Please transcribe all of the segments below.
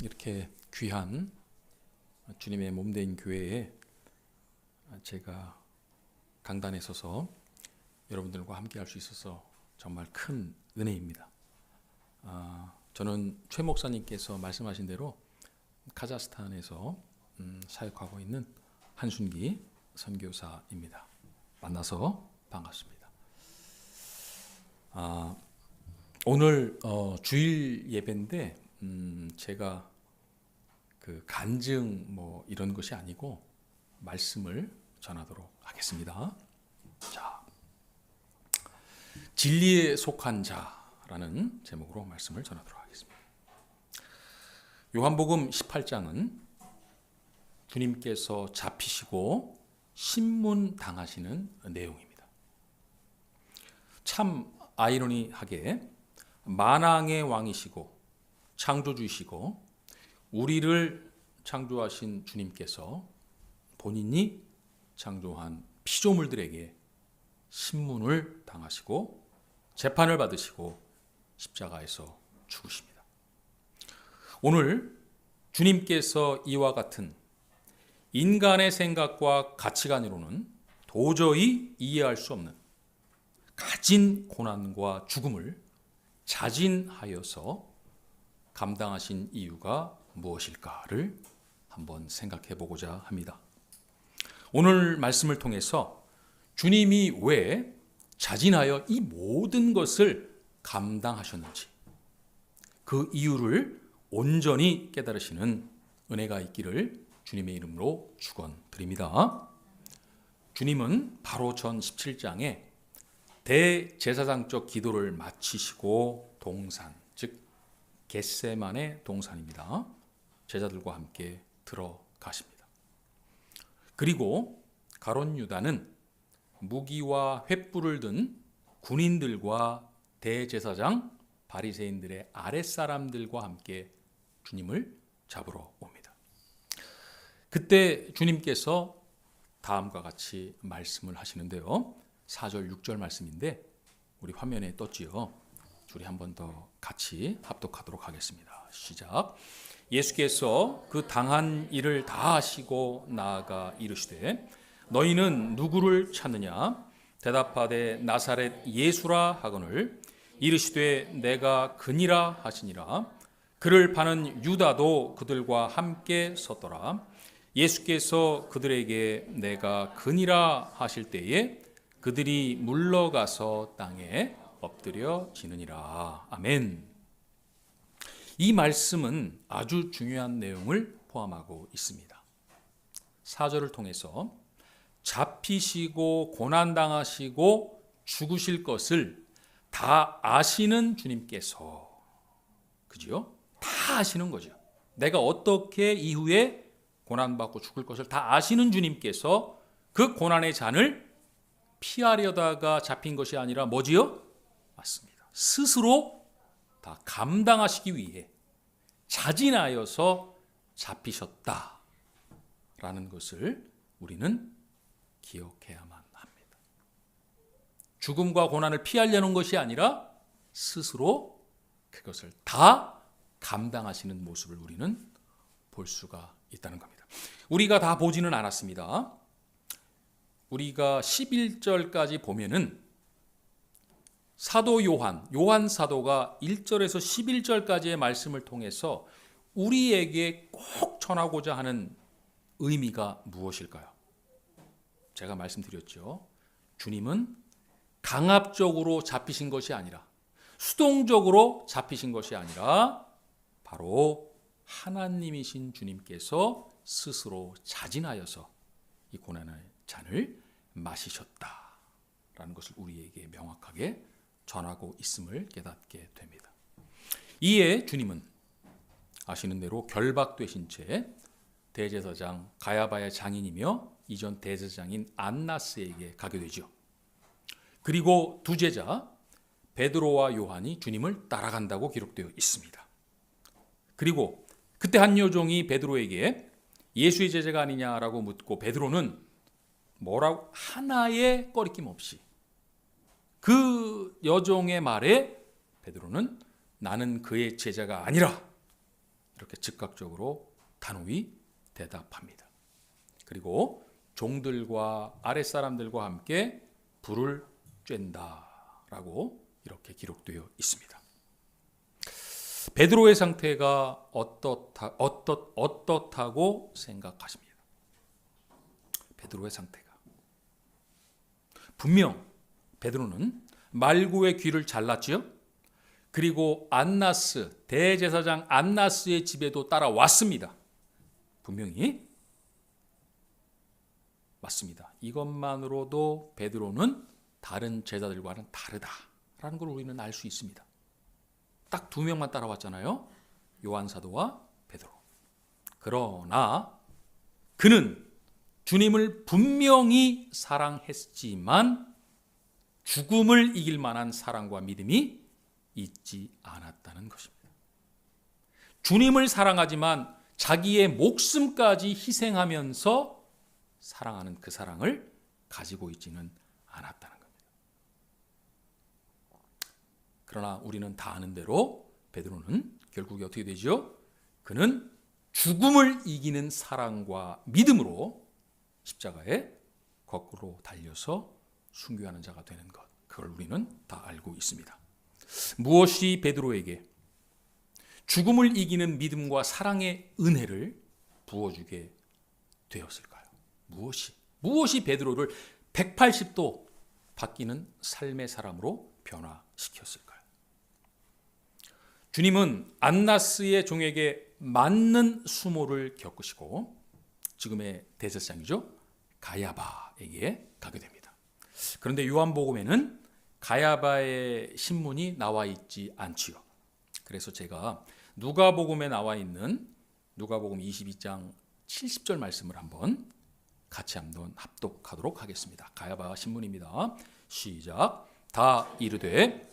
이렇게 귀한 주님의 몸된 교회에 제가 강단에 서서 여러분들과 함께 할 수 있어서 정말 큰 은혜입니다. 저는 최 목사님께서 말씀하신 대로 카자흐스탄에서 사역하고 있는 한순기 선교사입니다. 만나서 반갑습니다. 오늘 주일 예배인데 제가 그 간증 이런 것이 아니고 말씀을 전하도록 하겠습니다. 자, 진리에 속한 자라는 제목으로 말씀을 전하도록 하겠습니다. 요한복음 18장은 주님께서 잡히시고 신문 당하시는 내용입니다. 참 아이러니하게 만왕의 왕이시고 창조주이시고 우리를 창조하신 주님께서 본인이 창조한 피조물들에게 신문을 당하시고 재판을 받으시고 십자가에서 죽으십니다. 오늘 주님께서 이와 같은 인간의 생각과 가치관으로는 도저히 이해할 수 없는 가진 고난과 죽음을 자진하여서 감당하신 이유가 무엇일까를 한번 생각해 보고자 합니다. 오늘 말씀을 통해서 주님이 왜 자진하여 이 모든 것을 감당하셨는지 그 이유를 온전히 깨달으시는 은혜가 있기를 주님의 이름으로 축원드립니다. 주님은 바로 전 17장에 대제사장적 기도를 마치시고 동산, 즉 겟세마네 동산입니다. 제자들과 함께 들어가십니다. 그리고 가룟 유다는 무기와 횃불을 든 군인들과 대제사장 바리새인들의 아랫사람들과 함께 주님을 잡으러 옵니다. 그때 주님께서 다음과 같이 말씀을 하시는데요. 4절 6절 말씀인데 우리 화면에 떴지요. 우리 한 번 더 같이 합독하도록 하겠습니다. 시작. 예수께서 그 당한 일을 다 하시고 나아가 이르시되 너희는 누구를 찾느냐? 대답하되 나사렛 예수라 하거늘 이르시되 내가 그니라 하시니라. 그를 파는 유다도 그들과 함께 섰더라. 예수께서 그들에게 내가 그니라 하실 때에 그들이 물러가서 땅에 엎드려 지느니라. 아멘. 이 말씀은 아주 중요한 내용을 포함하고 있습니다. 4절을 통해서 잡히시고 고난당하시고 죽으실 것을 다 아시는 주님께서, 그죠? 다 아시는 거죠. 내가 어떻게 이후에 고난받고 죽을 것을 다 아시는 주님께서 그 고난의 잔을 피하려다가 잡힌 것이 아니라 뭐지요? 맞습니다. 스스로 다 감당하시기 위해 자진하여서 잡히셨다라는 것을 우리는 기억해야만 합니다. 죽음과 고난을 피하려는 것이 아니라 스스로 그것을 다 감당하시는 모습을 우리는 볼 수가 있다는 겁니다. 우리가 다 보지는 않았습니다. 우리가 11절까지 보면은 사도 요한 사도가 1절에서 11절까지의 말씀을 통해서 우리에게 꼭 전하고자 하는 의미가 무엇일까요? 제가 말씀드렸죠. 주님은 강압적으로 잡히신 것이 아니라 수동적으로 잡히신 것이 아니라 바로 하나님이신 주님께서 스스로 자진하여서 이 고난의 잔을 마시셨다라는 것을 우리에게 명확하게 전하고 있음을 깨닫게 됩니다. 이에 주님은 아시는 대로 결박되신 채 대제사장 가야바의 장인이며 이전 대제사장인 안나스에게 가게 되죠. 그리고 두 제자 베드로와 요한이 주님을 따라간다고 기록되어 있습니다. 그리고 그때 한 여종이 베드로에게 예수의 제자가 아니냐라고 묻고 베드로는 뭐라고 하나의 꺼리낌 없이 그 여종의 말에 베드로는 나는 그의 제자가 아니라 이렇게 즉각적으로 단호히 대답합니다. 그리고 종들과 아랫사람들과 함께 불을 쬐다라고 이렇게 기록되어 있습니다. 베드로의 상태가 어떻다고 생각하십니다. 베드로의 상태가 분명 베드로는 말구의 귀를 잘랐지요. 그리고 안나스 대제사장 안나스의 집에도 따라왔습니다. 분명히 맞습니다. 이것만으로도 베드로는 다른 제자들과는 다르다라는 걸 우리는 알 수 있습니다. 딱 2명만 따라왔잖아요. 요한 사도와 베드로. 그러나 그는 주님을 분명히 사랑했지만 죽음을 이길 만한 사랑과 믿음이 있지 않았다는 것입니다. 주님을 사랑하지만 자기의 목숨까지 희생하면서 사랑하는 그 사랑을 가지고 있지는 않았다는 겁니다. 그러나 우리는 다 아는 대로 베드로는 결국에 어떻게 되죠? 그는 죽음을 이기는 사랑과 믿음으로 십자가에 거꾸로 달려서 순교하는 자가 되는 것, 그걸 우리는 다 알고 있습니다. 무엇이 베드로에게 죽음을 이기는 믿음과 사랑의 은혜를 부어주게 되었을까요? 무엇이 베드로를 180도 바뀌는 삶의 사람으로 변화시켰을까요? 주님은 안나스의 종에게 맞는 수모를 겪으시고 지금의 대제사장이죠, 가야바에게 가게 됩니다. 그런데 요한복음에는 가야바의 신문이 나와 있지 않지요. 그래서 제가 누가복음에 나와 있는 누가복음 22장 70절 말씀을 한번 같이 한번 합독하도록 하겠습니다. 가야바 신문입니다. 시작. 다 이르되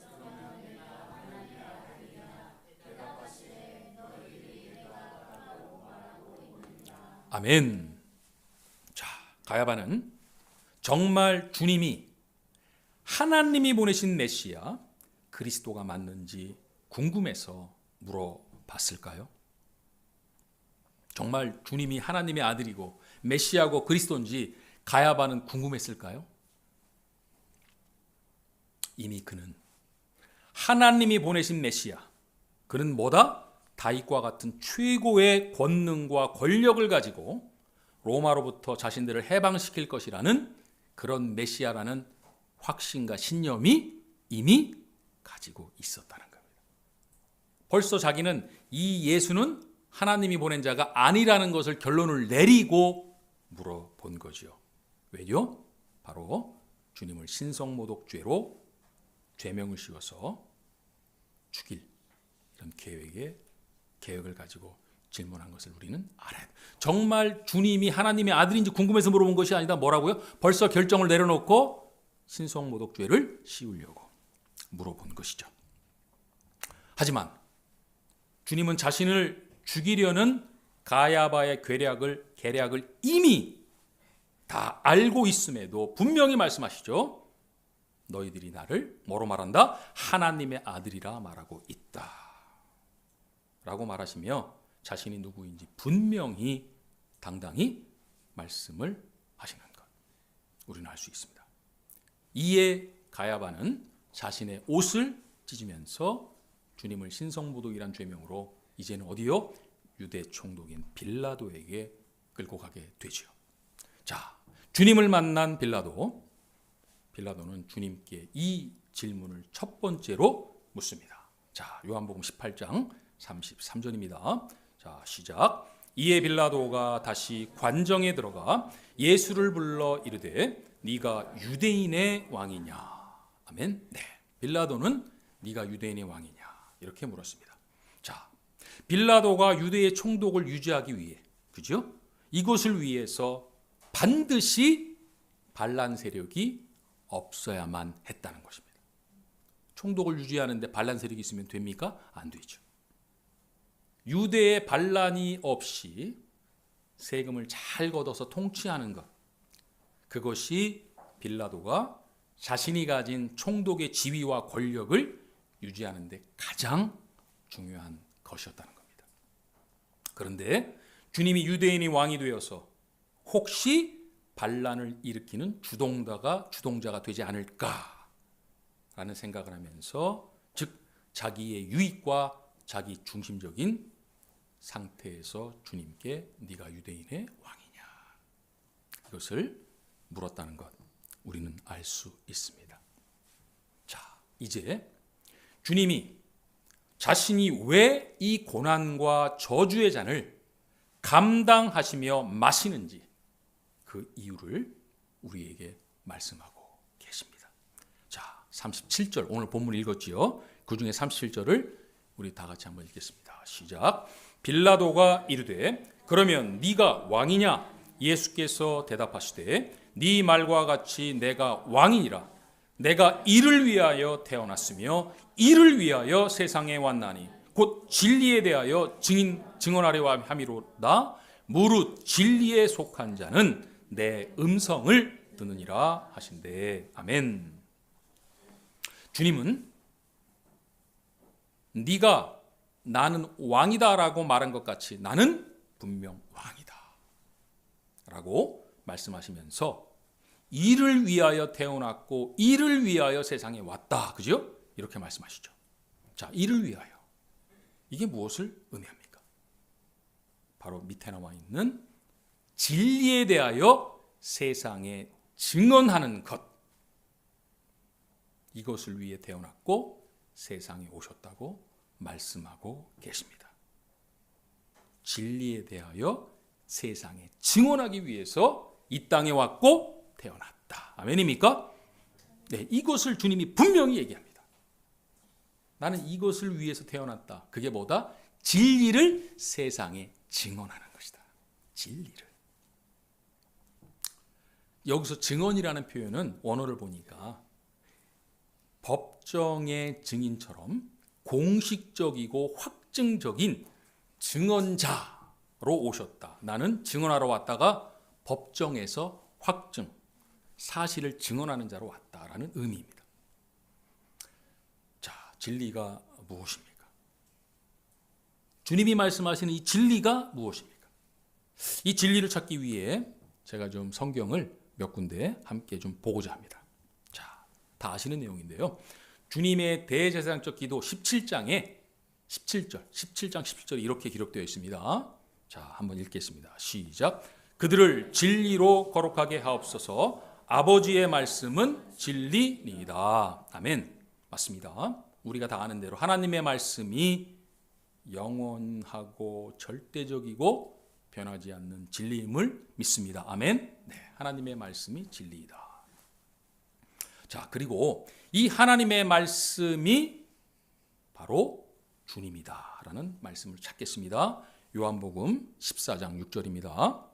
아멘. 자, 가야바는 정말 주님이 하나님이 보내신 메시아 그리스도가 맞는지 궁금해서 물어봤을까요? 정말 주님이 하나님의 아들이고 메시아고 그리스도인지 가야바는 궁금했을까요? 이미 그는 하나님이 보내신 메시아, 그는 뭐다? 다윗과 같은 최고의 권능과 권력을 가지고 로마로부터 자신들을 해방시킬 것이라는 그런 메시아라는 확신과 신념이 이미 가지고 있었다는 겁니다. 벌써 자기는 이 예수는 하나님이 보낸 자가 아니라는 것을 결론을 내리고 물어본 거죠. 왜요? 바로 주님을 신성모독죄로 죄명을 씌워서 죽일 이런 계획을 가지고 질문한 것을 우리는 알아야 돼요. 정말 주님이 하나님의 아들인지 궁금해서 물어본 것이 아니다. 뭐라고요? 벌써 결정을 내려놓고 신성모독죄를 씌우려고 물어본 것이죠. 하지만 주님은 자신을 죽이려는 가야바의 계략을 이미 다 알고 있음에도 분명히 말씀하시죠. 너희들이 나를 뭐로 말한다? 하나님의 아들이라 말하고 있다 라고 말하시며 자신이 누구인지 분명히 당당히 말씀을 하시는 것, 우리는 알 수 있습니다. 이에 가야바는 자신의 옷을 찢으면서 주님을 신성모독이란 죄명으로 이제는 어디요? 유대 총독인 빌라도에게 끌고 가게 되죠. 자, 주님을 만난 빌라도는 주님께 이 질문을 첫 번째로 묻습니다. 자, 요한복음 18장 33절입니다. 자, 시작. 이에 빌라도가 다시 관정에 들어가 예수를 불러 이르되 네가 유대인의 왕이냐? 아멘. 네. 빌라도는 네가 유대인의 왕이냐? 이렇게 물었습니다. 자, 빌라도가 유대의 총독을 유지하기 위해, 그죠? 이것을 위해서 반드시 반란 세력이 없어야만 했다는 것입니다. 총독을 유지하는데 반란 세력이 있으면 됩니까? 안 되죠. 유대의 반란이 없이 세금을 잘 걷어서 통치하는 것, 그것이 빌라도가 자신이 가진 총독의 지위와 권력을 유지하는 데 가장 중요한 것이었다는 겁니다. 그런데 주님이 유대인이 왕이 되어서 혹시 반란을 일으키는 주동자가 되지 않을까라는 생각을 하면서, 즉 자기의 유익과 자기 중심적인 상태에서 주님께 네가 유대인의 왕이냐, 이것을 물었다는 것 우리는 알 수 있습니다. 자, 이제 주님이 자신이 왜 이 고난과 저주의 잔을 감당하시며 마시는지 그 이유를 우리에게 말씀하고 계십니다. 자, 37절 오늘 본문 읽었지요. 그 중에 37절을 우리 다 같이 한번 읽겠습니다. 시작. 빌라도가 이르되 그러면 네가 왕이냐? 예수께서 대답하시되 네 말과 같이 내가 왕이니라. 내가 이를 위하여 태어났으며 이를 위하여 세상에 왔나니 곧 진리에 대하여 증언하려 함이로다. 무릇 진리에 속한 자는 내 음성을 듣느니라 하신대. 아멘. 주님은 네가 나는 왕이다라고 말한 것 같이 나는 분명 왕이다 라고 말씀하시면서 이를 위하여 태어났고 이를 위하여 세상에 왔다. 그죠? 이렇게 말씀하시죠. 자, 이를 위하여. 이게 무엇을 의미합니까? 바로 밑에 나와 있는 진리에 대하여 세상에 증언하는 것. 이것을 위해 태어났고 세상에 오셨다고 말씀하고 계십니다. 진리에 대하여 세상에 증언하기 위해서 이 땅에 왔고 태어났다. 아멘입니까? 네, 이것을 주님이 분명히 얘기합니다. 나는 이것을 위해서 태어났다. 그게 뭐다? 진리를 세상에 증언하는 것이다. 진리를. 여기서 증언이라는 표현은 원어를 보니까 법정의 증인처럼 공식적이고 확증적인 증언자로 오셨다. 나는 증언하러 왔다가 법정에서 확증, 사실을 증언하는 자로 왔다라는 의미입니다. 자, 진리가 무엇입니까? 주님이 말씀하시는 이 진리가 무엇입니까? 이 진리를 찾기 위해 제가 좀 성경을 몇 군데 함께 좀 보고자 합니다. 자, 다 아시는 내용인데요. 주님의 대제사장적 기도 17장에 17장 17절이 이렇게 기록되어 있습니다. 자, 한번 읽겠습니다. 시작. 그들을 진리로 거룩하게 하옵소서. 아버지의 말씀은 진리니이다. 아멘. 맞습니다. 우리가 다 아는 대로 하나님의 말씀이 영원하고 절대적이고 변하지 않는 진리임을 믿습니다. 아멘. 네, 하나님의 말씀이 진리이다. 자, 그리고 이 하나님의 말씀이 바로 주님이다라는 말씀을 찾겠습니다. 요한복음 14장 6절입니다.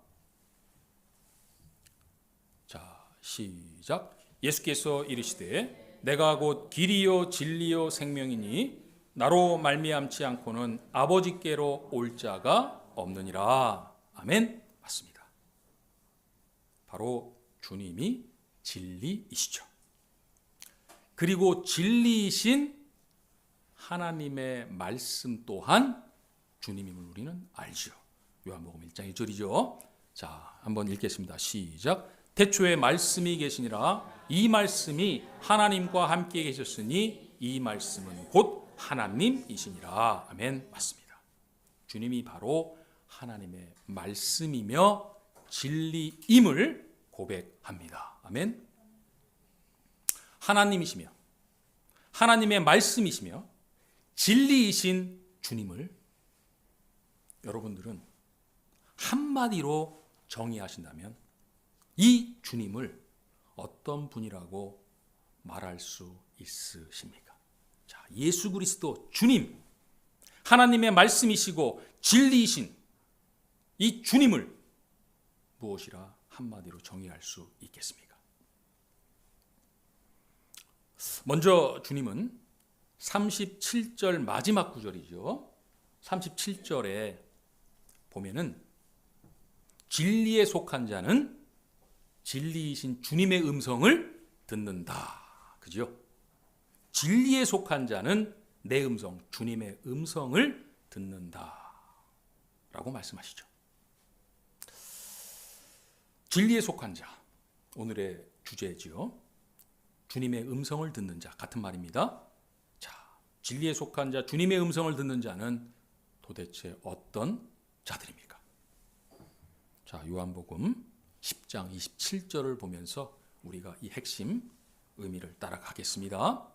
자, 시작. 예수께서 이르시되 내가 곧 길이요 진리요 생명이니 나로 말미암지 않고는 아버지께로 올 자가 없느니라. 아멘. 맞습니다. 바로 주님이 진리이시죠. 그리고 진리이신 하나님의 말씀 또한 주님임을 우리는 알죠. 요한복음 1장 1절이죠. 자, 한번 읽겠습니다. 시작. 태초에 말씀이 계시니라. 이 말씀이 하나님과 함께 계셨으니 이 말씀은 곧 하나님이시니라. 아멘. 맞습니다. 주님이 바로 하나님의 말씀이며 진리임을 고백합니다. 아멘. 하나님이시며 하나님의 말씀이시며 진리이신 주님을 여러분들은 한마디로 정의하신다면 이 주님을 어떤 분이라고 말할 수 있으십니까? 자, 예수 그리스도 주님, 하나님의 말씀이시고 진리이신 이 주님을 무엇이라 한마디로 정의할 수 있겠습니까? 먼저 주님은 37절 마지막 구절이죠. 37절에 보면은 진리에 속한 자는 진리이신 주님의 음성을 듣는다. 그죠? 진리에 속한 자는 내 음성, 주님의 음성을 듣는다. 라고 말씀하시죠. 진리에 속한 자, 오늘의 주제지요. 주님의 음성을 듣는 자, 같은 말입니다. 자, 진리에 속한 자, 주님의 음성을 듣는 자는 도대체 어떤 자들입니까? 자, 요한복음 10장 27절을 보면서 우리가 이 핵심 의미를 따라가겠습니다.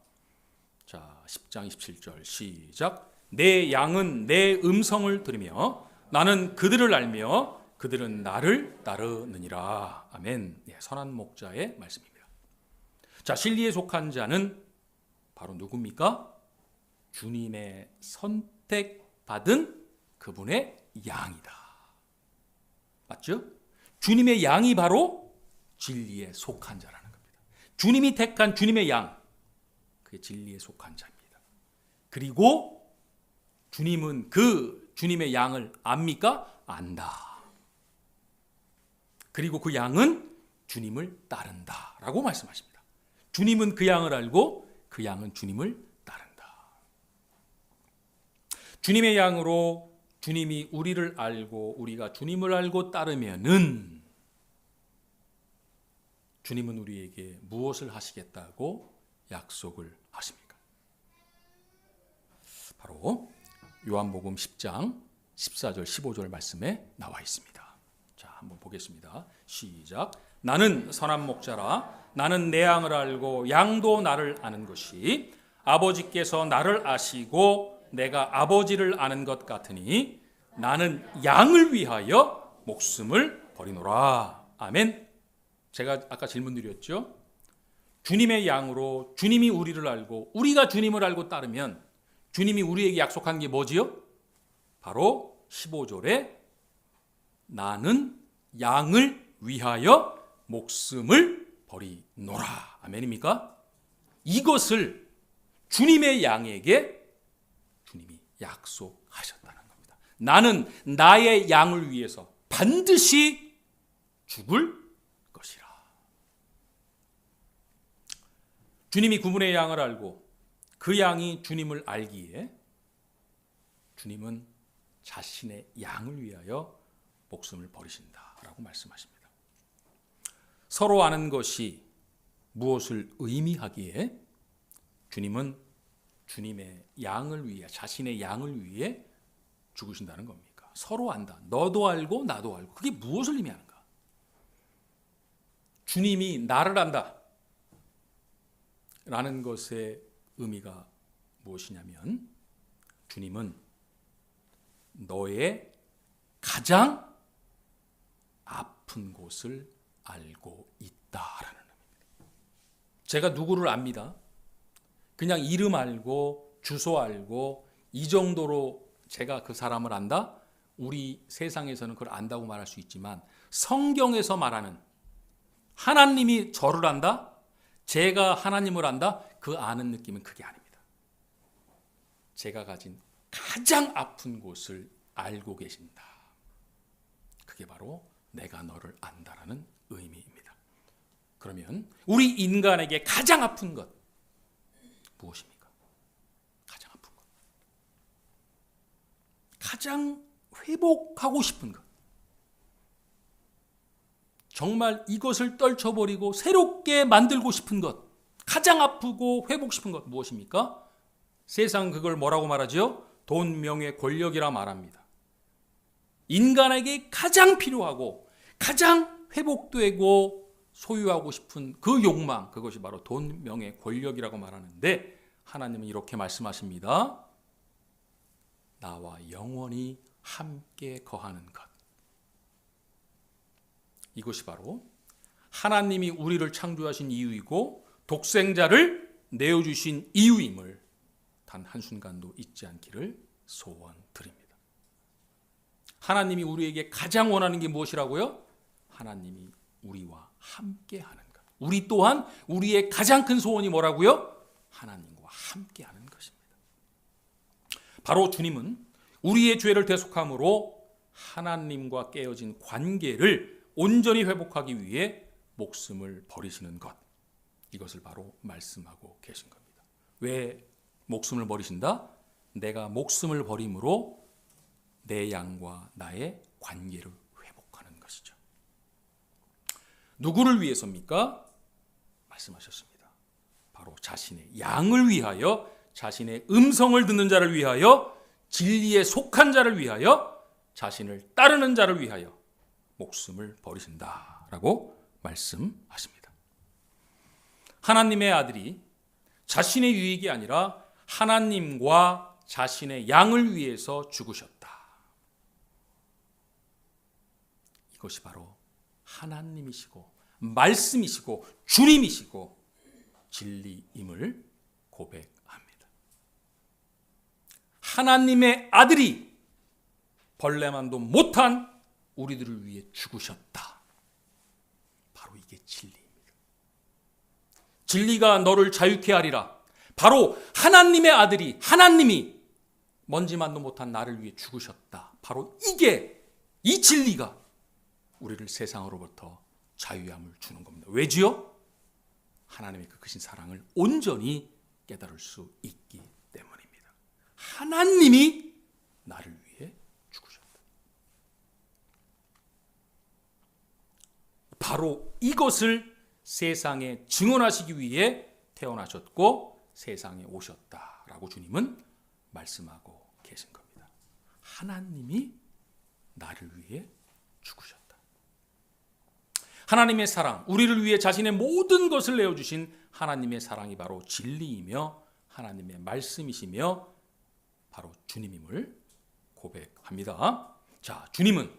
자, 10장 27절 시작. 내 양은 내 음성을 들으며 나는 그들을 알며 그들은 나를 따르느니라. 아멘. 네, 선한 목자의 말씀입니다. 자, 진리에 속한 자는 바로 누굽니까? 주님의 선택받은 그분의 양이다. 맞죠? 주님의 양이 바로 진리에 속한 자라는 겁니다. 주님이 택한 주님의 양, 그게 진리에 속한 자입니다. 그리고 주님은 그 주님의 양을 압니까? 안다. 그리고 그 양은 주님을 따른다 라고 말씀하십니다. 주님은 그 양을 알고 그 양은 주님을 따른다. 주님의 양으로 주님이 우리를 알고 우리가 주님을 알고 따르면은 주님은 우리에게 무엇을 하시겠다고 약속을 하십니까? 바로 요한복음 10장 14절 15절 말씀에 나와 있습니다. 자, 한번 보겠습니다. 시작. 나는 선한 목자라. 나는 내 양을 알고 양도 나를 아는 것이 아버지께서 나를 아시고 내가 아버지를 아는 것 같으니 나는 양을 위하여 목숨을 버리노라. 아멘. 제가 아까 질문 드렸죠. 주님의 양으로 주님이 우리를 알고 우리가 주님을 알고 따르면 주님이 우리에게 약속한 게 뭐지요? 바로 15절에 나는 양을 위하여 목숨을 버리노라. 아멘입니까? 이것을 주님의 양에게 주님이 약속하셨다는 겁니다. 나는 나의 양을 위해서 반드시 죽을 것이라. 주님이 그분의 양을 알고 그 양이 주님을 알기에 주님은 자신의 양을 위하여 목숨을 버리신다라고 말씀하십니다. 서로 아는 것이 무엇을 의미하기에 주님은 주님의 양을 위해 자신의 양을 위해 죽으신다는 겁니까? 서로 안다. 너도 알고 나도 알고. 그게 무엇을 의미하는가? 주님이 나를 안다 라는 것의 의미가 무엇이냐면 주님은 너의 가장 아픈 곳을 알고 있다라는 의미입니다. 제가 누구를 압니다. 그냥 이름 알고 주소 알고 이 정도로 제가 그 사람을 안다? 우리 세상에서는 그걸 안다고 말할 수 있지만 성경에서 말하는 하나님이 저를 안다? 제가 하나님을 안다? 그 아는 느낌은 그게 아닙니다. 제가 가진 가장 아픈 곳을 알고 계신다. 그게 바로 내가 너를 안다라는 의미입니다. 그러면 우리 인간에게 가장 아픈 것 무엇입니까? 가장 아픈 것. 가장 회복하고 싶은 것. 정말 이것을 떨쳐버리고 새롭게 만들고 싶은 것. 가장 아프고 회복 싶은 것 무엇입니까? 세상 그걸 뭐라고 말하죠? 돈, 명예, 권력이라 말합니다. 인간에게 가장 필요하고 가장 회복되고 소유하고 싶은 그 욕망, 그것이 바로 돈, 명예, 권력이라고 말하는데 하나님은 이렇게 말씀하십니다. 나와 영원히 함께 거하는 것. 이것이 바로 하나님이 우리를 창조하신 이유이고 독생자를 내어주신 이유임을 단 한순간도 잊지 않기를 소원드립니다. 하나님이 우리에게 가장 원하는 게 무엇이라고요? 하나님이 우리와 함께하는 것. 우리 또한 우리의 가장 큰 소원이 뭐라고요? 하나님과 함께하는 것입니다. 바로 주님은 우리의 죄를 대속함으로 하나님과 깨어진 관계를 온전히 회복하기 위해 목숨을 버리시는 것. 이것을 바로 말씀하고 계신 겁니다. 왜 목숨을 버리신다? 내가 목숨을 버림으로 내 양과 나의 관계를 회복하는 것이죠. 누구를 위해서입니까? 말씀하셨습니다. 바로 자신의 양을 위하여, 자신의 음성을 듣는 자를 위하여, 진리에 속한 자를 위하여, 자신을 따르는 자를 위하여 목숨을 버리신다라고 말씀하십니다. 하나님의 아들이 자신의 유익이 아니라 하나님과 자신의 양을 위해서 죽으셨다. 이것이 바로 하나님이시고 말씀이시고 주님이시고 진리임을 고백합니다. 하나님의 아들이 벌레만도 못한 우리들을 위해 죽으셨다. 바로 이게 진리입니다. 진리가 너를 자유케 하리라. 바로 하나님의 아들이, 하나님이 먼지만도 못한 나를 위해 죽으셨다. 바로 이게, 이 진리가 우리를 세상으로부터 자유함을 주는 겁니다. 왜지요? 하나님의 그 크신 사랑을 온전히 깨달을 수 있기 때문입니다. 하나님이 나를 위해 죽으셨다. 바로 이것을 세상에 증언하시기 위해 태어나셨고 세상에 오셨다라고 주님은 말씀하고 계신 겁니다. 하나님이 나를 위해 죽으셨다. 하나님의 사랑, 우리를 위해 자신의 모든 것을 내어주신 하나님의 사랑이 바로 진리이며 하나님의 말씀이시며 바로 주님임을 고백합니다. 자, 주님은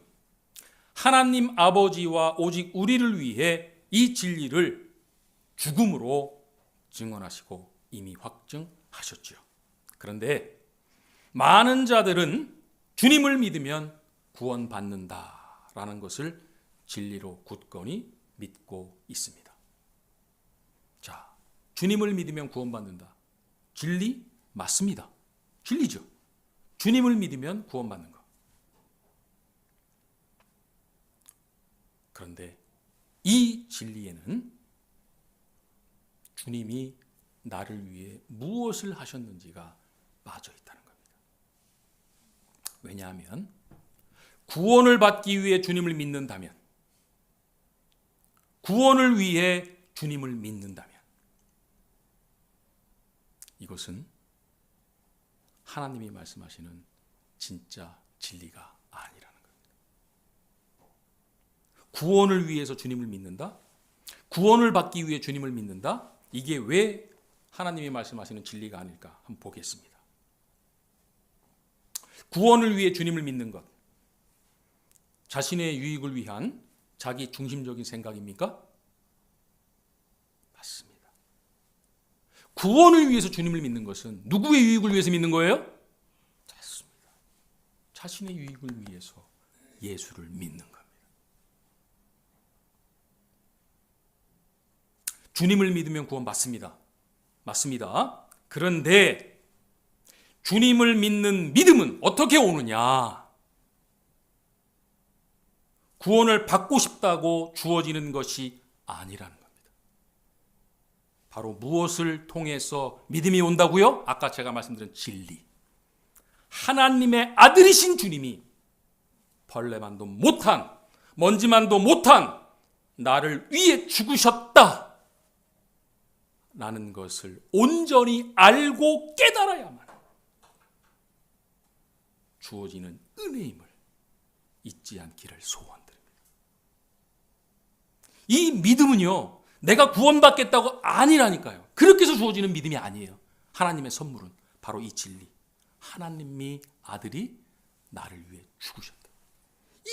하나님 아버지와 오직 우리를 위해 이 진리를 죽음으로 증언하시고 이미 확증하셨지요. 그런데 많은 자들은 주님을 믿으면 구원받는다라는 것을 진리로 굳건히 믿고 있습니다. 자, 주님을 믿으면 구원받는다. 진리? 맞습니다. 진리죠. 주님을 믿으면 구원받는 것. 그런데 이 진리에는 주님이 나를 위해 무엇을 하셨는지가 빠져 있다는 겁니다. 왜냐하면 구원을 받기 위해 주님을 믿는다면, 구원을 위해 주님을 믿는다면 이것은 하나님이 말씀하시는 진짜 진리가 아니라는 겁니다. 구원을 위해서 주님을 믿는다? 구원을 받기 위해 주님을 믿는다? 이게 왜 하나님이 말씀하시는 진리가 아닐까 한번 보겠습니다. 구원을 위해 주님을 믿는 것, 자신의 유익을 위한 자기 중심적인 생각입니까? 맞습니다. 구원을 위해서 주님을 믿는 것은 누구의 유익을 위해서 믿는 거예요? 맞습니다. 자신의 유익을 위해서 예수를 믿는 겁니다. 주님을 믿으면 구원 받습니다. 맞습니다. 그런데 주님을 믿는 믿음은 어떻게 오느냐? 구원을 받고 싶다고 주어지는 것이 아니라는 겁니다. 바로 무엇을 통해서 믿음이 온다고요? 아까 제가 말씀드린 진리. 하나님의 아들이신 주님이 벌레만도 못한, 먼지만도 못한 나를 위해 죽으셨다 라는 것을 온전히 알고 깨달아야만 주어지는 은혜임을 잊지 않기를 소원드립니다. 이 믿음은요, 내가 구원받겠다고 아니라니까요. 그렇게 해서 주어지는 믿음이 아니에요. 하나님의 선물은 바로 이 진리. 하나님이 아들이 나를 위해 죽으셨다.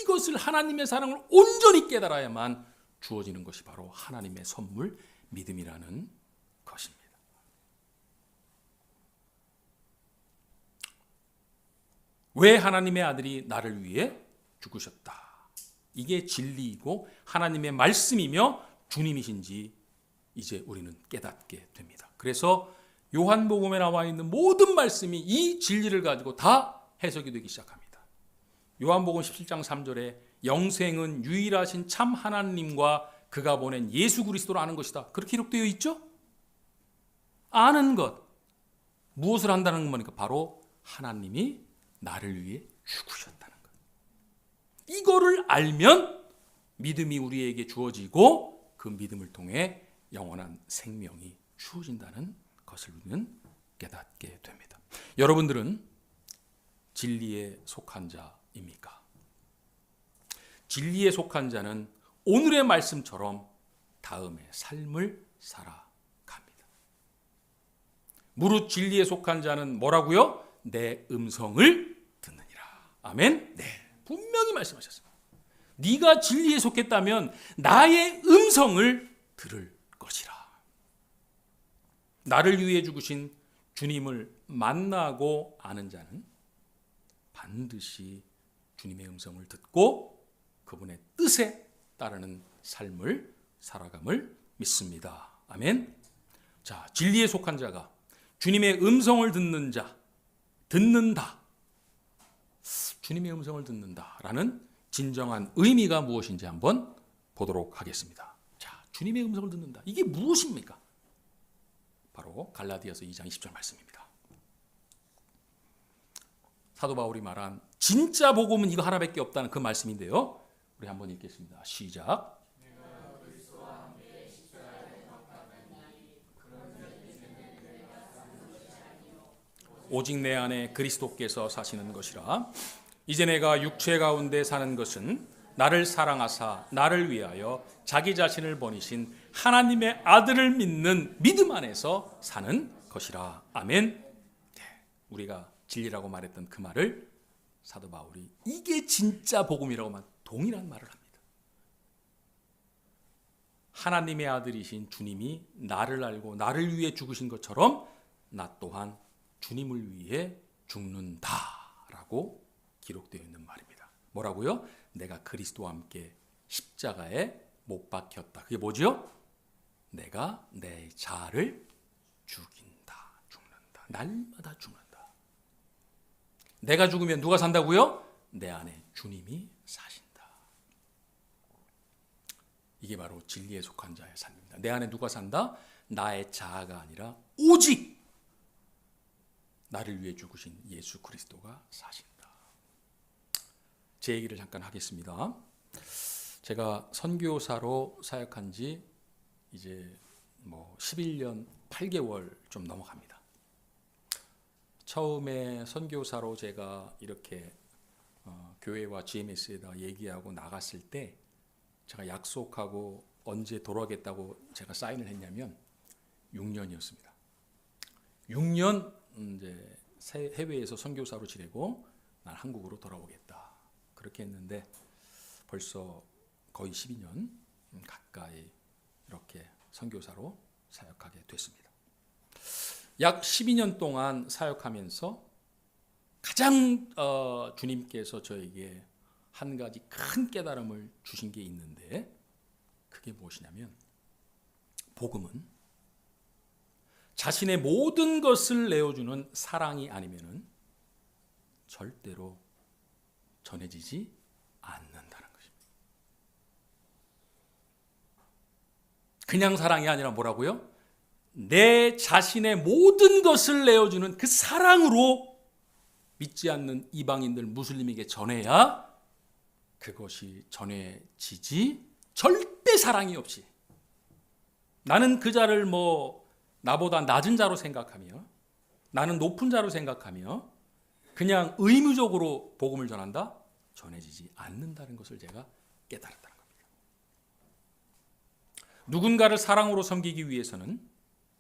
이것을 하나님의 사랑을 온전히 깨달아야만 주어지는 것이 바로 하나님의 선물, 믿음이라는 것입니다. 왜 하나님의 아들이 나를 위해 죽으셨다? 이게 진리이고 하나님의 말씀이며 주님이신지 이제 우리는 깨닫게 됩니다. 그래서 요한복음에 나와 있는 모든 말씀이 이 진리를 가지고 다 해석이 되기 시작합니다. 요한복음 17장 3절에 영생은 유일하신 참 하나님과 그가 보낸 예수 그리스도로 아는 것이다. 그렇게 기록되어 있죠? 아는 것. 무엇을 한다는 겁니까? 바로 하나님이 나를 위해 죽으셨다는 것. 이거를 알면 믿음이 우리에게 주어지고 그 믿음을 통해 영원한 생명이 주어진다는 것을 우리는 깨닫게 됩니다. 여러분들은 진리에 속한 자입니까? 진리에 속한 자는 오늘의 말씀처럼 다음의 삶을 살아갑니다. 무릇 진리에 속한 자는 뭐라고요? 내 음성을 듣느니라. 아멘. 네, 분명히 말씀하셨습니다. 네가 진리에 속했다면 나의 음성을 들을 것이라. 나를 위해 죽으신 주님을 만나고 아는 자는 반드시 주님의 음성을 듣고 그분의 뜻에 따르는 삶을 살아감을 믿습니다. 아멘. 자, 진리에 속한 자가 주님의 음성을 듣는 자, 듣는다. 주님의 음성을 듣는다라는 진정한 의미가 무엇인지 한번 보도록 하겠습니다. 자, 주님의 음성을 듣는다. 이게 무엇입니까? 바로 갈라디아서 2장 20절 말씀입니다. 사도 바울이 말한 진짜 복음은 이거 하나밖에 없다는 그 말씀인데요. 우리 한번 읽겠습니다. 시작. 오직 내 안에 그리스도께서 사시는 것이라. 이제 내가 육체 가운데 사는 것은 나를 사랑하사 나를 위하여 자기 자신을 버리신 하나님의 아들을 믿는 믿음 안에서 사는 것이라. 아멘. 네, 우리가 진리라고 말했던 그 말을 사도 바울이 이게 진짜 복음이라고만 동일한 말을 합니다. 하나님의 아들이신 주님이 나를 알고 나를 위해 죽으신 것처럼 나 또한 주님을 위해 죽는다라고 기록되어 있는 말입니다. 뭐라고요? 내가 그리스도와 함께 십자가에 못 박혔다. 그게 뭐죠? 내가 내 자아를 죽인다. 죽는다. 날마다 죽는다. 내가 죽으면 누가 산다고요? 내 안에 주님이 사신다. 이게 바로 진리에 속한 자의 삶입니다. 내 안에 누가 산다? 나의 자아가 아니라 오직 나를 위해 죽으신 예수 그리스도가 사신다. 제 얘기를 잠깐 하겠습니다. 제가 선교사로 사역한 지 이제 11년 8개월 좀 넘어갑니다. 처음에 선교사로 제가 이렇게 교회와 GMS에다 얘기하고 나갔을 때 제가 약속하고 언제 돌아오겠다고 제가 사인을 했냐면 6년이었습니다. 6년 이제 해외에서 선교사로 지내고 난 한국으로 돌아오겠다. 그렇게 했는데 벌써 거의 12년 가까이 이렇게 선교사로 사역하게 됐습니다. 약 12년 동안 사역하면서 가장 주님께서 저에게 한 가지 큰 깨달음을 주신 게 있는데 그게 무엇이냐면 복음은 자신의 모든 것을 내어주는 사랑이 아니면은 절대로 전해지지 않는다는 것입니다. 그냥 사랑이 아니라 뭐라고요? 내 자신의 모든 것을 내어주는 그 사랑으로 믿지 않는 이방인들 무슬림에게 전해야 그것이 전해지지, 절대 사랑이 없이 나는 그 자를 나보다 낮은 자로 생각하며 나는 높은 자로 생각하며 그냥 의무적으로 복음을 전한다? 전해지지 않는다는 것을 제가 깨달았다는 겁니다. 누군가를 사랑으로 섬기기 위해서는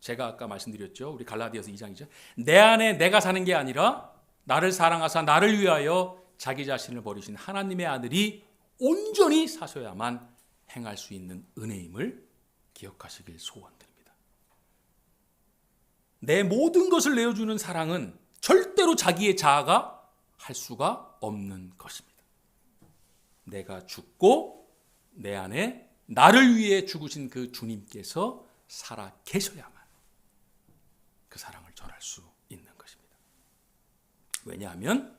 제가 아까 말씀드렸죠. 우리 갈라디아서 2장이죠. 내 안에 내가 사는 게 아니라 나를 사랑하사 나를 위하여 자기 자신을 버리신 하나님의 아들이 온전히 사셔야만 행할 수 있는 은혜임을 기억하시길 소원드립니다. 내 모든 것을 내어주는 사랑은 절대로 자기의 자아가 할 수가 없는 것입니다. 내가 죽고 내 안에 나를 위해 죽으신 그 주님께서 살아 계셔야만 그 사랑을 전할 수 있는 것입니다. 왜냐하면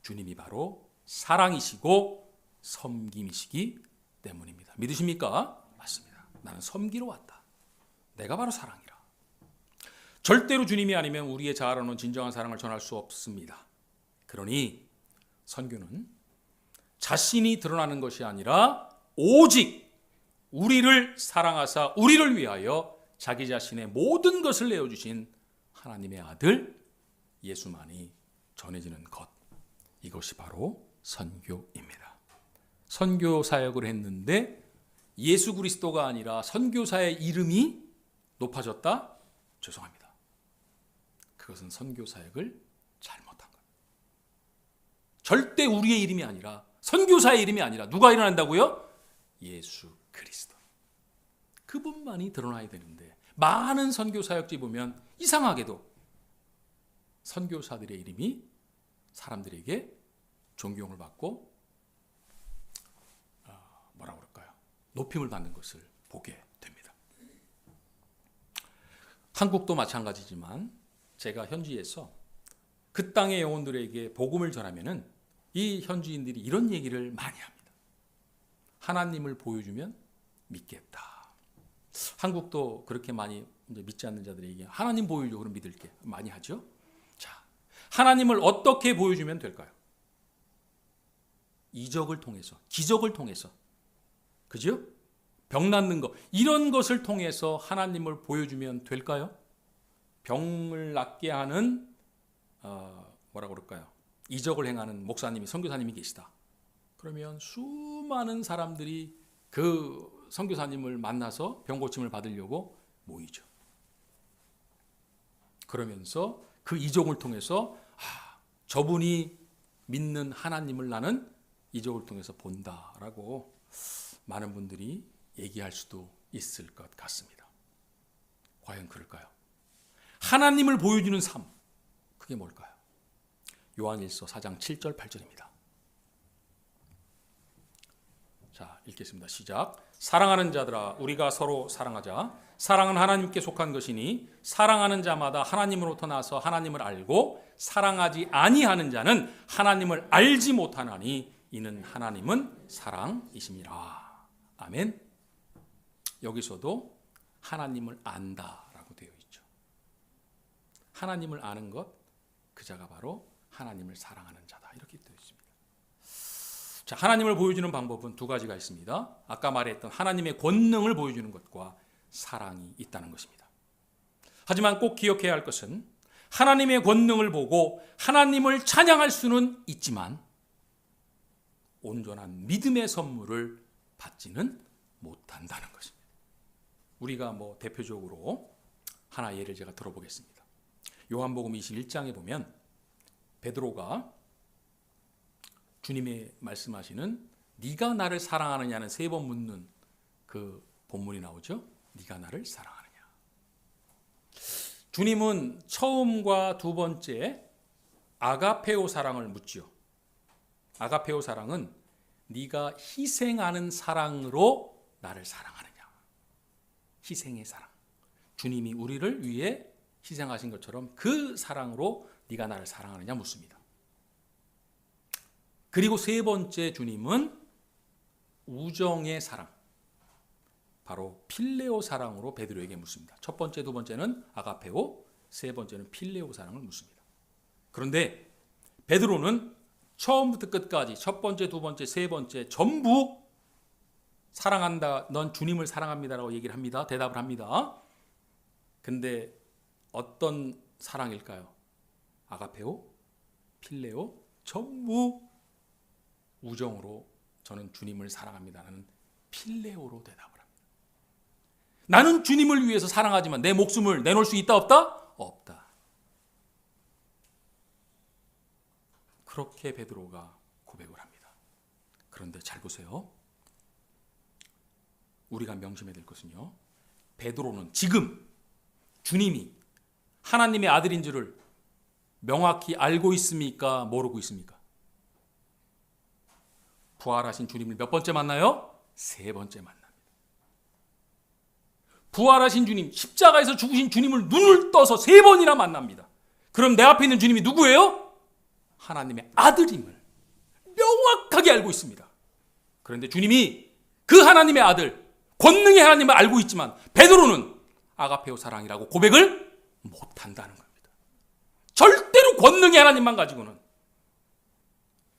주님이 바로 사랑이시고 섬김이시기 때문입니다. 믿으십니까? 맞습니다. 나는 섬기러 왔다. 내가 바로 사랑이라. 절대로 주님이 아니면 우리의 자아로는 진정한 사랑을 전할 수 없습니다. 그러니 선교는 자신이 드러나는 것이 아니라 오직 우리를 사랑하사 우리를 위하여 자기 자신의 모든 것을 내어주신 하나님의 아들 예수만이 전해지는 것, 이것이 바로 선교입니다. 선교 사역을 했는데 예수 그리스도가 아니라 선교사의 이름이 높아졌다? 죄송합니다. 그것은 선교 사역을 잘못한 거예요. 절대 우리의 이름이 아니라, 선교사의 이름이 아니라 누가 일어난다고요? 예수 그리스도. 그분만이 드러나야 되는데 많은 선교 사역지 보면 이상하게도 선교사들의 이름이 사람들에게 존경을 받고 뭐라고 그럴까요? 높임을 받는 것을 보게 됩니다. 한국도 마찬가지지만 제가 현지에서 그 땅의 영혼들에게 복음을 전하면은 이 현지인들이 이런 얘기를 많이 합니다. 하나님을 보여주면 믿겠다. 한국도 그렇게 많이 이제 믿지 않는 자들에게 하나님 보여줘, 그럼 믿을게. 많이 하죠. 자, 하나님을 어떻게 보여주면 될까요? 이적을 통해서, 기적을 통해서, 그죠? 병 낫는 것, 이런 것을 통해서 하나님을 보여주면 될까요? 병을 낫게 하는 뭐라고 그럴까요? 이적을 행하는 목사님이, 선교사님이 계시다. 그러면 수많은 사람들이 그 선교사님을 만나서 병 고침을 받으려고 모이죠. 그러면서 그 이적을 통해서 저분이 믿는 하나님을 나는 이적을 통해서 본다라고 많은 분들이 얘기할 수도 있을 것 같습니다. 과연 그럴까요? 하나님을 보여주는 삶, 그게 뭘까요? 요한일서 4장 7절 8절입니다. 자, 읽겠습니다. 시작. 사랑하는 자들아, 우리가 서로 사랑하자. 사랑은 하나님께 속한 것이니 사랑하는 자마다 하나님으로부터 나서 하나님을 알고 사랑하지 아니하는 자는 하나님을 알지 못하나니 이는 하나님은 사랑이심이라. 아멘. 여기서도 하나님을 안다라고 되어 있죠. 하나님을 아는 것, 그 자가 바로 하나님을 사랑하는 자다, 이렇게 되어 있습니다. 자, 하나님을 보여주는 방법은 두 가지가 있습니다. 아까 말했던 하나님의 권능을 보여주는 것과 사랑이 있다는 것입니다. 하지만 꼭 기억해야 할 것은 하나님의 권능을 보고 하나님을 찬양할 수는 있지만 온전한 믿음의 선물을 받지는 못한다는 것입니다. 우리가 대표적으로 하나 예를 제가 들어보겠습니다. 요한복음 21장에 보면 베드로가 주님이 말씀하시는 네가 나를 사랑하느냐는 3번 묻는 그 본문이 나오죠. 네가 나를 사랑하느냐. 주님은 처음과 두 번째 아가페오 사랑을 묻지요. 아가페오 사랑은 네가 희생하는 사랑으로 나를 사랑하느냐. 희생의 사랑. 주님이 우리를 위해 희생하신 것처럼 그 사랑으로 네가 나를 사랑하느냐 묻습니다. 그리고 세 번째 주님은 우정의 사랑, 바로 필레오 사랑으로 베드로에게 묻습니다. 첫 번째, 두 번째는 아가페오, 세 번째는 필레오 사랑을 묻습니다. 그런데 베드로는 처음부터 끝까지 첫 번째, 두 번째, 세 번째 전부 사랑한다, 넌 주님을 사랑합니다라고 얘기를 합니다. 대답을 합니다. 근데 어떤 사랑일까요? 아가페오, 필레오, 전부 우정으로 저는 주님을 사랑합니다라는 필레오로 대답을 합니다. 나는 주님을 위해서 사랑하지만 내 목숨을 내놓을 수 있다 없다? 없다. 그렇게 베드로가 고백을 합니다. 그런데 잘 보세요. 우리가 명심해야 될 것은요, 베드로는 지금 주님이 하나님의 아들인 줄을 명확히 알고 있습니까? 모르고 있습니까? 부활하신 주님을 몇 번째 만나요? 3번째 만납니다. 부활하신 주님, 십자가에서 죽으신 주님을 눈을 떠서 3번이나 만납니다. 그럼 내 앞에 있는 주님이 누구예요? 하나님의 아들임을 명확하게 알고 있습니다. 그런데 주님이 그 하나님의 아들, 권능의 하나님을 알고 있지만 베드로는 아가페오 사랑이라고 고백을 못한다는 겁니다. 절대로 권능의 하나님만 가지고는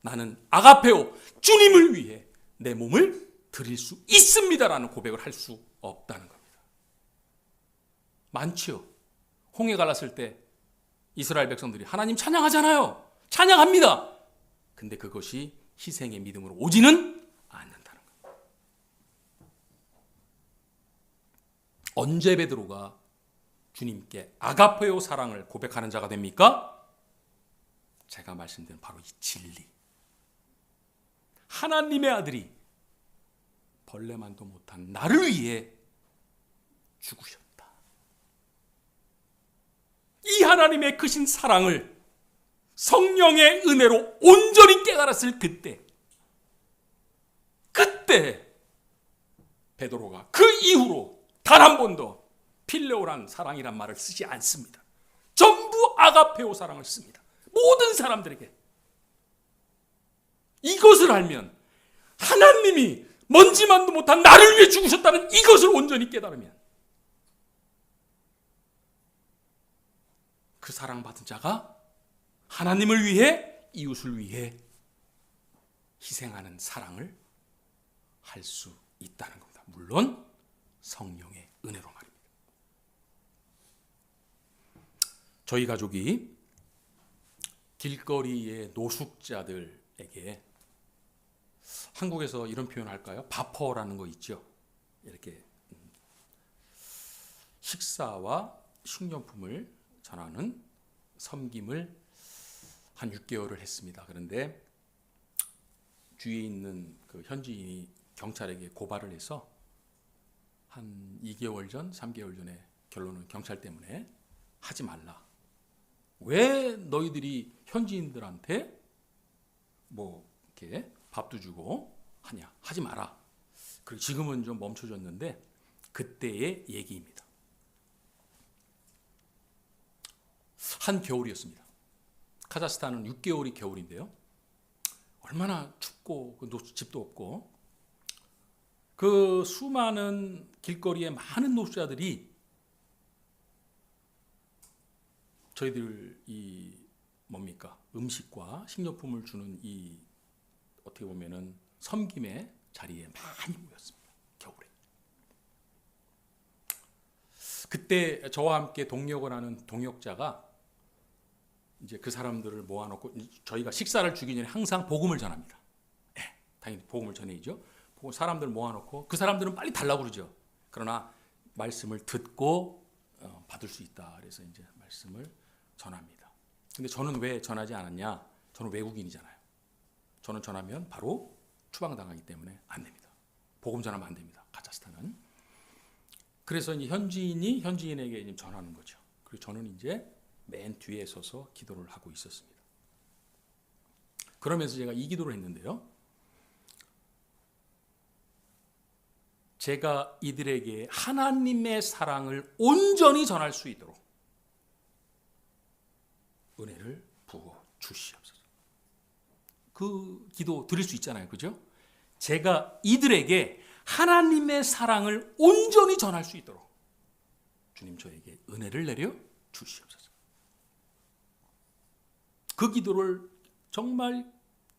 나는 아가페오 주님을 위해 내 몸을 드릴 수 있습니다라는 고백을 할 수 없다는 겁니다. 많지요. 홍해 갈랐을 때 이스라엘 백성들이 하나님 찬양하잖아요. 찬양합니다. 근데 그것이 희생의 믿음으로 오지는 않는다는 겁니다. 언제 베드로가 주님께 아가페오 사랑을 고백하는 자가 됩니까? 제가 말씀드린 바로 이 진리. 하나님의 아들이 벌레만도 못한 나를 위해 죽으셨다. 이 하나님의 크신 사랑을 성령의 은혜로 온전히 깨달았을 그때 베드로가 그 이후로 단 한 번도 필레오란 사랑이란 말을 쓰지 않습니다. 전부 아가페오 사랑을 씁니다. 모든 사람들에게. 이것을 알면, 하나님이 먼지만도 못한 나를 위해 죽으셨다는 이것을 온전히 깨달으면 그 사랑받은 자가 하나님을 위해, 이웃을 위해 희생하는 사랑을 할 수 있다는 겁니다. 물론 성령의 은혜로 말입니다. 저희 가족이 길거리의 노숙자들에게, 한국에서 이런 표현 할까요? 바퍼라는 거 있죠. 이렇게 식사와 식료품을 전하는 섬김을 한 6개월을 했습니다. 그런데 주위에 있는 그 현지인이 경찰에게 고발을 해서 한 2개월 전, 3개월 전에 결론은 경찰 때문에 하지 말라. 왜 너희들이 현지인들한테 뭐 이렇게 밥도 주고 하냐? 하지 마라. 그리고 지금은 좀 멈춰졌는데 그때의 얘기입니다. 한 겨울이었습니다. 카자흐스탄은 6개월이 겨울인데요. 얼마나 춥고 집도 없고, 그 수많은 길거리에 많은 노숙자들이 저희들 이 뭡니까? 음식과 식료품을 주는 이 어떻게 보면은 섬김의 자리에 많이 모였습니다. 겨울에. 그때 저와 함께 동역을 하는 동역자가 이제 그 사람들을 모아놓고, 저희가 식사를 주기 전에 항상 복음을 전합니다. 네, 당연히 복음을 전해야죠. 사람들 모아놓고 그 사람들은 빨리 달라고 그러죠. 그러나 말씀을 듣고 받을 수 있다. 그래서 이제 말씀을 전합니다. 근데 저는 왜 전하지 않았냐? 저는 외국인이잖아요. 저는 전하면 바로 추방당하기 때문에 안 됩니다. 복음 전하면 안 됩니다. 카자흐스탄은. 그래서 이제 현지인이 현지인에게 이제 전하는 거죠. 그리고 저는 이제 맨 뒤에 서서 기도를 하고 있었습니다. 그러면서 제가 이 기도를 했는데요. 제가 이들에게 하나님의 사랑을 온전히 전할 수 있도록 은혜를 부어 주시옵소서. 그 기도 드릴 수 있잖아요. 그죠? 제가 이들에게 하나님의 사랑을 온전히 전할 수 있도록 주님 저에게 은혜를 내려 주시옵소서. 그 기도를 정말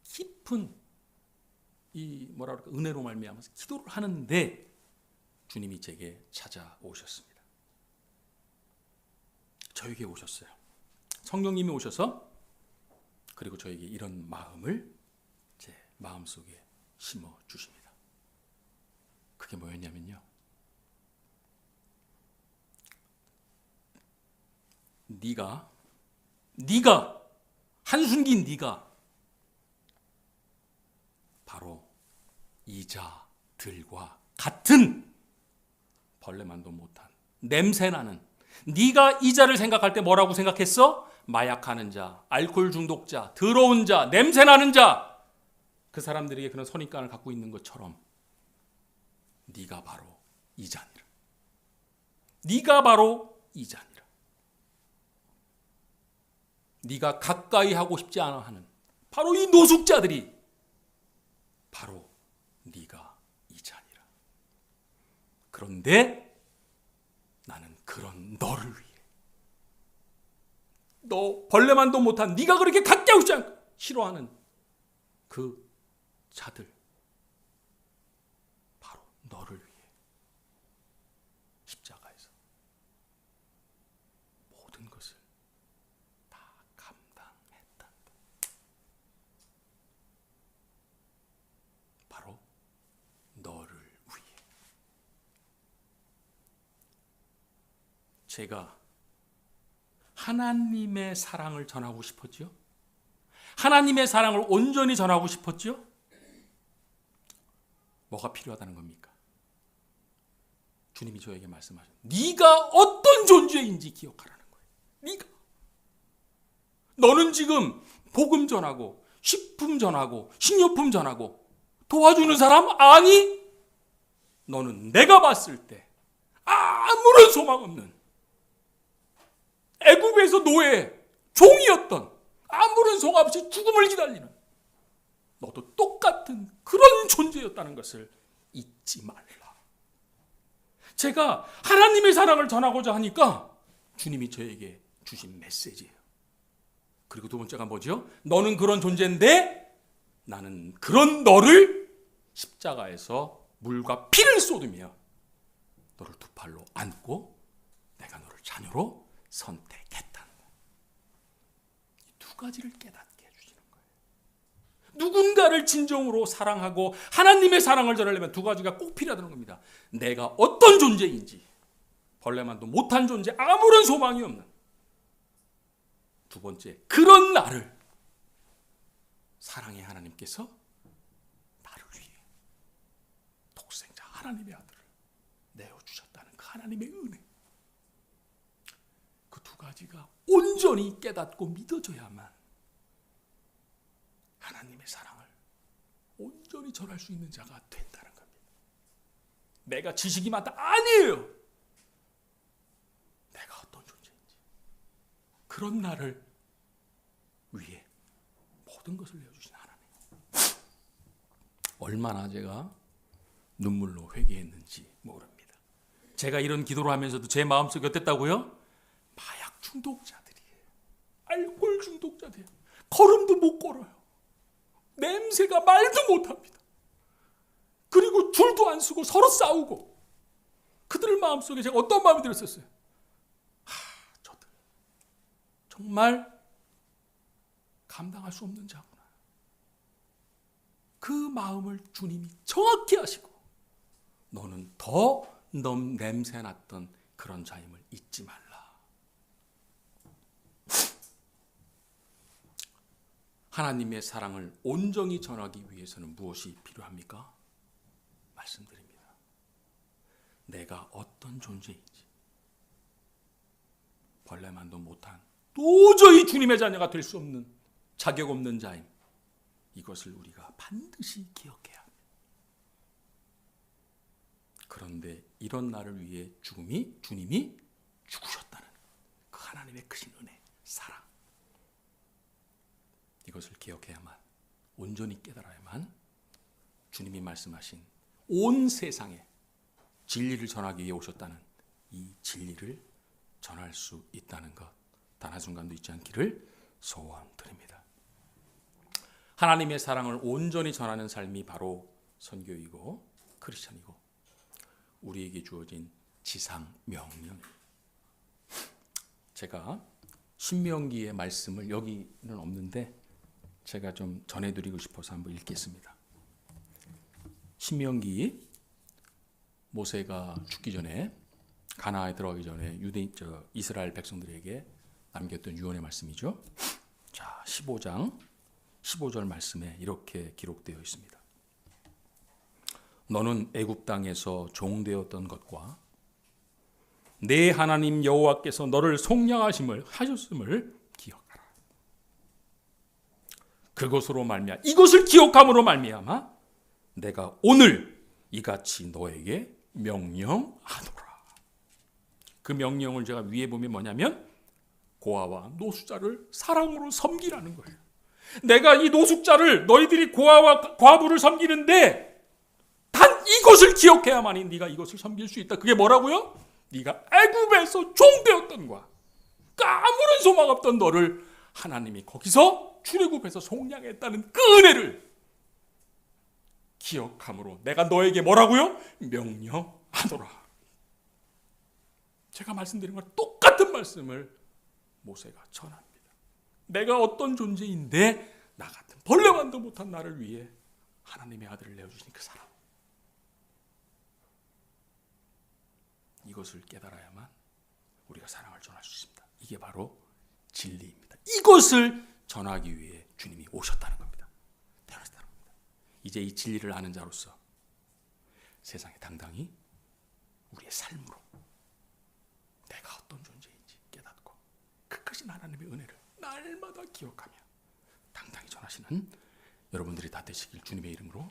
깊은 이 뭐라 그럴까, 은혜로 말미암아서 기도를 하는데 주님이 제게 찾아오셨습니다. 저에게 오셨어요. 성령님이 오셔서 그리고 저에게 이런 마음을 제 마음속에 심어 주십니다. 그게 뭐였냐면요. 네가 한순기 네가 바로 이자들과 같은 벌레만도 못한 냄새나는, 네가 이자를 생각할 때 뭐라고 생각했어? 마약하는 자, 알코올 중독자, 더러운 자, 냄새나는 자, 그 사람들에게 그런 선입관을 갖고 있는 것처럼 네가 바로 이자니라. 네가 바로 이자니라. 네가 가까이 하고 싶지 않아 하는 바로 이 노숙자들이 바로 네가 이자니라. 그런데 나는 그런 너를 위해, 너 벌레만도 못한 네가 그렇게 가까이 오지 않고 싫어하는 그 자들, 바로 너를 위해 십자가에서 모든 것을 다 감당했다. 바로 너를 위해. 제가 하나님의 사랑을 전하고 싶었죠. 하나님의 사랑을 온전히 전하고 싶었죠. 뭐가 필요하다는 겁니까? 주님이 저에게 말씀하셨어요. 네가 어떤 존재인지 기억하라는 거예요. 네가. 너는 지금 복음 전하고 식품 전하고 식료품 전하고 도와주는 사람? 아니. 너는 내가 봤을 때 아무런 소망 없는 애굽에서 노예, 종이었던, 아무런 소망 없이 죽음을 기다리는 너도 똑같은 그런 존재였다는 것을 잊지 말라. 제가 하나님의 사랑을 전하고자 하니까 주님이 저에게 주신 메시지예요. 그리고 두 번째가 뭐죠? 너는 그런 존재인데 나는 그런 너를 십자가에서 물과 피를 쏟으며 너를 두 팔로 안고 내가 너를 자녀로 선택했다는 거예요. 이 두 가지를 깨닫게 해주시는 거예요. 누군가를 진정으로 사랑하고 하나님의 사랑을 전하려면 두 가지가 꼭 필요하다는 겁니다. 내가 어떤 존재인지, 벌레만도 못한 존재, 아무런 소망이 없는. 두 번째, 그런 나를 사랑의 하나님께서 나를 위해 독생자 하나님의 아들을 내어주셨다는 그 하나님의 은혜. 그 두 가지가 온전히 깨닫고 믿어져야만 하나님의 사랑을 온전히 전할 수 있는 자가 된다는 겁니다. 내가 지식이 많다? 아니에요. 내가 어떤 존재인지, 그런 나를 위해 모든 것을 내어주신 하나님. 얼마나 제가 눈물로 회개했는지 모릅니다. 제가 이런 기도를 하면서도 제 마음속에 어땠다고요? 마약 중독자들이에요. 알코올 중독자들이에요. 걸음도 못 걸어요. 냄새가 말도 못합니다. 그리고 줄도 안 서고 서로 싸우고. 그들의 마음속에 제가 어떤 마음이 들었었어요? 저들 정말 감당할 수 없는 자구나. 그 마음을 주님이 정확히 하시고 너는 더 냄새났던 그런 자임을 잊지 말라. 하나님의 사랑을 온전히 전하기 위해서는 무엇이 필요합니까? 말씀드립니다. 내가 어떤 존재인지, 벌레만도 못한 도저히 주님의 자녀가 될 수 없는 자격 없는 자임, 이것을 우리가 반드시 기억해야 합니다. 그런데 이런 나를 위해 주님이 죽으셨다는 그 하나님의 크신 은혜, 사랑, 이것을 기억해야만, 온전히 깨달아야만 주님이 말씀하신 온 세상에 진리를 전하기 위해 오셨다는 이 진리를 전할 수 있다는 것, 단 한순간도 잊지 않기를 소원드립니다. 하나님의 사랑을 온전히 전하는 삶이 바로 선교이고 크리스천이고 우리에게 주어진 지상 명령. 제가 신명기의 말씀을, 여기는 없는데 제가 좀 전해드리고 싶어서 한번 읽겠습니다. 신명기, 모세가 죽기 전에, 가나안에 들어가기 전에 이스라엘 백성들에게 남겼던 유언의 말씀이죠. 자, 15장 15절 말씀에 이렇게 기록되어 있습니다. 너는 애굽 땅에서 종되었던 것과 내 하나님 여호와께서 너를 속량하심을 하셨음을 기억하라. 그것으로 말미암아, 이것을 기억함으로 말미암아 내가 오늘 이같이 너에게 명령하노라. 그 명령을 제가 위에 보면 뭐냐면 고아와 노숙자를 사랑으로 섬기라는 거예요. 내가 이 노숙자를, 너희들이 고아와 과부를 섬기는데 단 이것을 기억해야만이 네가 이것을 섬길 수 있다. 그게 뭐라고요? 네가 애굽에서 종되었던과 아무런 소망 없던 너를 하나님이 거기서 출애굽해서 속량했다는 그 은혜를 기억함으로 내가 너에게 뭐라고요? 명령하노라. 제가 말씀드린 것 똑같은 말씀을 모세가 전합니다. 내가 어떤 존재인데 나 같은 벌레만도 못한 나를 위해 하나님의 아들을 내어주신 그 사람. 이것을 깨달아야만 우리가 사랑을 전할 수 있습니다. 이게 바로 진리입니다. 이것을 전하기 위해 주님이 오셨다는 겁니다. 태어나셨다는 겁니다. 이제 이 진리를 아는 자로서 세상에 당당히 우리의 삶으로 내가 어떤 존재인지 깨닫고 그 크신 하나님의 은혜를 날마다 기억하며 당당히 전하시는 여러분들이 다 되시길 주님의 이름으로